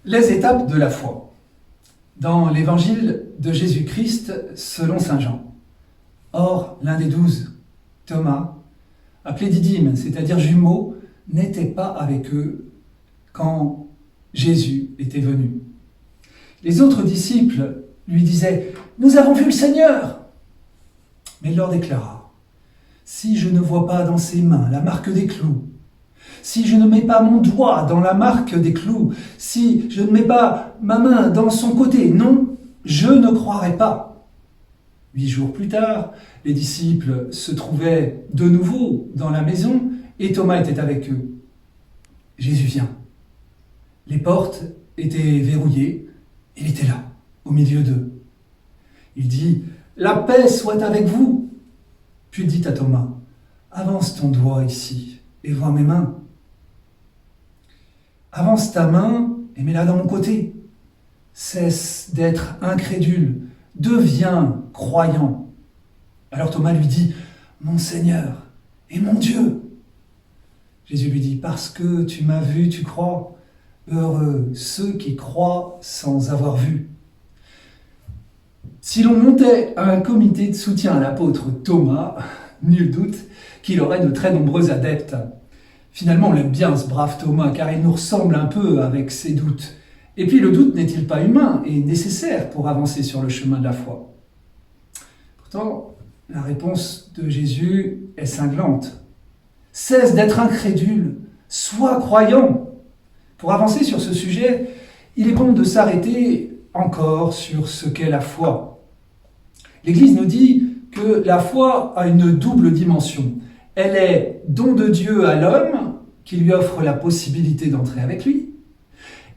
Les étapes de la foi. Dans l'évangile de Jésus-Christ selon saint Jean. Or, l'un des 12, Thomas, appelé Didyme, c'est-à-dire jumeau, n'était pas avec eux quand Jésus était venu. Les autres disciples lui disaient « Nous avons vu le Seigneur !» Mais il leur déclara « Si je ne vois pas dans ses mains la marque des clous, si je ne mets pas mon doigt dans la marque des clous, si je ne mets pas ma main dans son côté, non, je ne croirai pas. » 8 jours plus tard, les disciples se trouvaient de nouveau dans la maison et Thomas était avec eux. Jésus vient. Les portes étaient verrouillées, il était là, au milieu d'eux. Il dit « La paix soit avec vous !» Puis dit à Thomas « Avance ton doigt ici et vois mes mains. Avance ta main et mets-la dans mon côté. Cesse d'être incrédule, deviens croyant. » Alors Thomas lui dit « Mon Seigneur et mon Dieu !» Jésus lui dit « Parce que tu m'as vu, tu crois. Heureux ceux qui croient sans avoir vu. » Si l'on montait un comité de soutien à l'apôtre Thomas, nul doute qu'il aurait de très nombreux adeptes. Finalement, on l'aime bien ce brave Thomas, car il nous ressemble un peu avec ses doutes. Et puis le doute n'est-il pas humain et nécessaire pour avancer sur le chemin de la foi? Pourtant, la réponse de Jésus est cinglante. Cesse d'être incrédule, sois croyant. Pour avancer sur ce sujet, il est bon de s'arrêter encore sur ce qu'est la foi. L'Église nous dit que la foi a une double dimension. Elle est don de Dieu à l'homme, qui lui offre la possibilité d'entrer avec lui.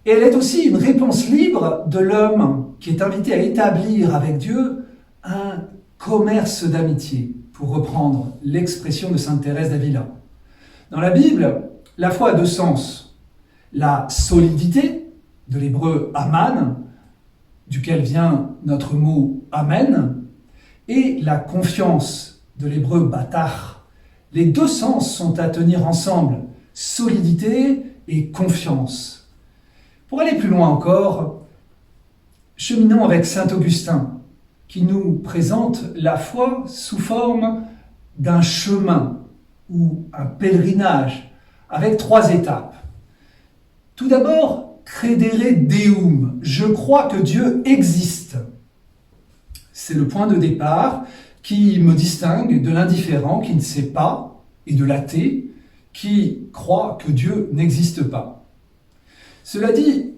Et elle est aussi une réponse libre de l'homme, qui est invité à établir avec Dieu un commerce d'amitié, pour reprendre l'expression de sainte Thérèse d'Avila. Dans la Bible, la foi a deux sens. La solidité, de l'hébreu aman, duquel vient notre mot amen, et la confiance, de l'hébreu batar. Les deux sens sont à tenir ensemble, solidité et confiance. Pour aller plus loin encore, cheminons avec saint Augustin, qui nous présente la foi sous forme d'un chemin ou un pèlerinage avec 3 étapes. Tout d'abord, credere deum, je crois que Dieu existe. C'est le point de départ qui me distingue de l'indifférent qui ne sait pas et de l'athée qui croit que Dieu n'existe pas. Cela dit,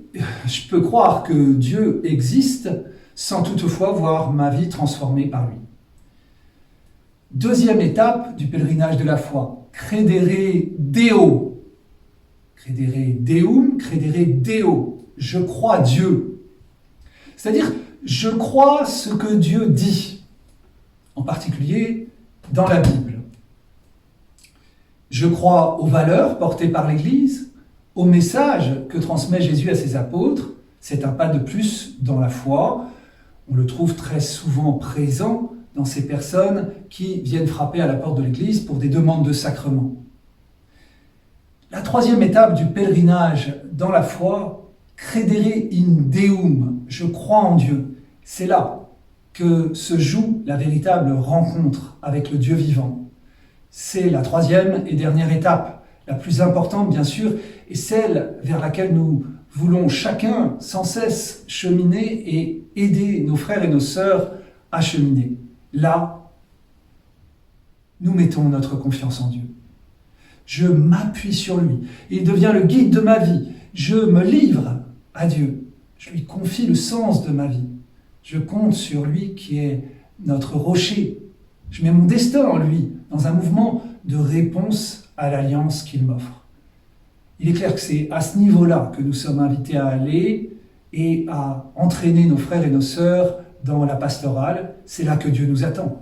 je peux croire que Dieu existe sans toutefois voir ma vie transformée par lui. Deuxième étape du pèlerinage de la foi, credere Deo. Credere Deum, credere Deo. Je crois Dieu. C'est-à-dire, je crois ce que Dieu dit, en particulier dans la Bible. Je crois aux valeurs portées par l'Église, au message que transmet Jésus à ses apôtres. C'est un pas de plus dans la foi. On le trouve très souvent présent dans ces personnes qui viennent frapper à la porte de l'Église pour des demandes de sacrement. La troisième étape du pèlerinage dans la foi, credere in Deum, je crois en Dieu. C'est là que se joue la véritable rencontre avec le Dieu vivant. C'est la troisième et dernière étape, la plus importante bien sûr, et celle vers laquelle nous voulons chacun sans cesse cheminer et aider nos frères et nos sœurs à cheminer. Là, nous mettons notre confiance en Dieu. Je m'appuie sur lui. Il devient le guide de ma vie. Je me livre à Dieu. Je lui confie le sens de ma vie. Je compte sur lui qui est notre rocher. Je mets mon destin en lui, dans un mouvement de réponse à l'alliance qu'il m'offre. Il est clair que c'est à ce niveau-là que nous sommes invités à aller et à entraîner nos frères et nos sœurs dans la pastorale. C'est là que Dieu nous attend.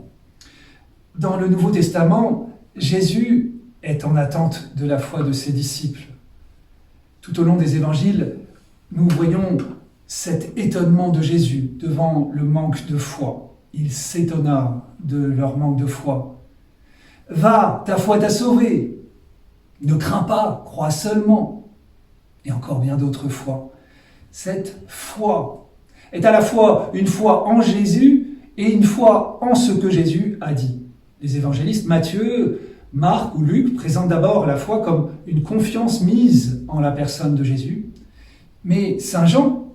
Dans le Nouveau Testament, Jésus est en attente de la foi de ses disciples. Tout au long des évangiles, nous voyons cet étonnement de Jésus devant le manque de foi. Il s'étonna de leur manque de foi. « Va, ta foi t'a sauvé. Ne crains pas, crois seulement. » Et encore bien d'autres fois. cette foi est à la fois une foi en Jésus et une foi en ce que Jésus a dit. Les évangélistes Matthieu, Marc ou Luc présentent d'abord la foi comme une confiance mise en la personne de Jésus, mais Saint Jean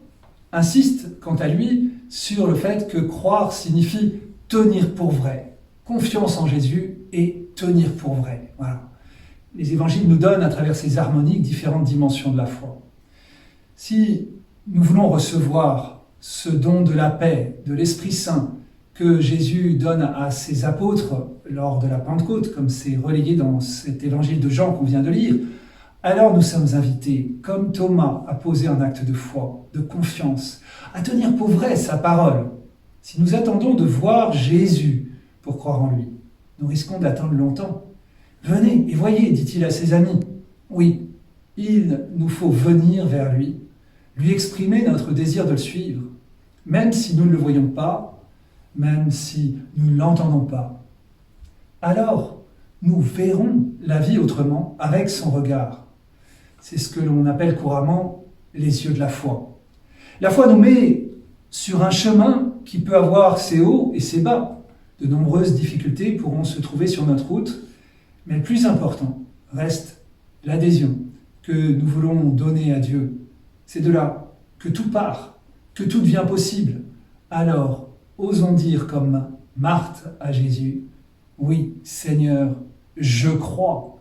insiste quant à lui sur le fait que croire signifie tenir pour vrai. Confiance en Jésus et tenir pour vrai. Voilà. Les évangiles nous donnent à travers ces harmoniques différentes dimensions de la foi. Si nous voulons recevoir ce don de la paix, de l'Esprit Saint que Jésus donne à ses apôtres lors de la Pentecôte, comme c'est relayé dans cet évangile de Jean qu'on vient de lire, alors nous sommes invités, comme Thomas, à poser un acte de foi, de confiance, à tenir pour vrai sa parole. Si nous attendons de voir Jésus pour croire en lui, nous risquons d'attendre longtemps. Venez et voyez, dit-il à ses amis. Oui, il nous faut venir vers lui exprimer notre désir de le suivre, même si nous ne le voyons pas, même si nous ne l'entendons pas. Alors, nous verrons la vie autrement avec son regard. C'est ce que l'on appelle couramment les yeux de la foi. La foi nous met sur un chemin qui peut avoir ses hauts et ses bas. De nombreuses difficultés pourront se trouver sur notre route, mais le plus important reste l'adhésion que nous voulons donner à Dieu. C'est de là que tout part, que tout devient possible. Alors, osons dire comme Marthe à Jésus, « Oui, Seigneur, je crois. »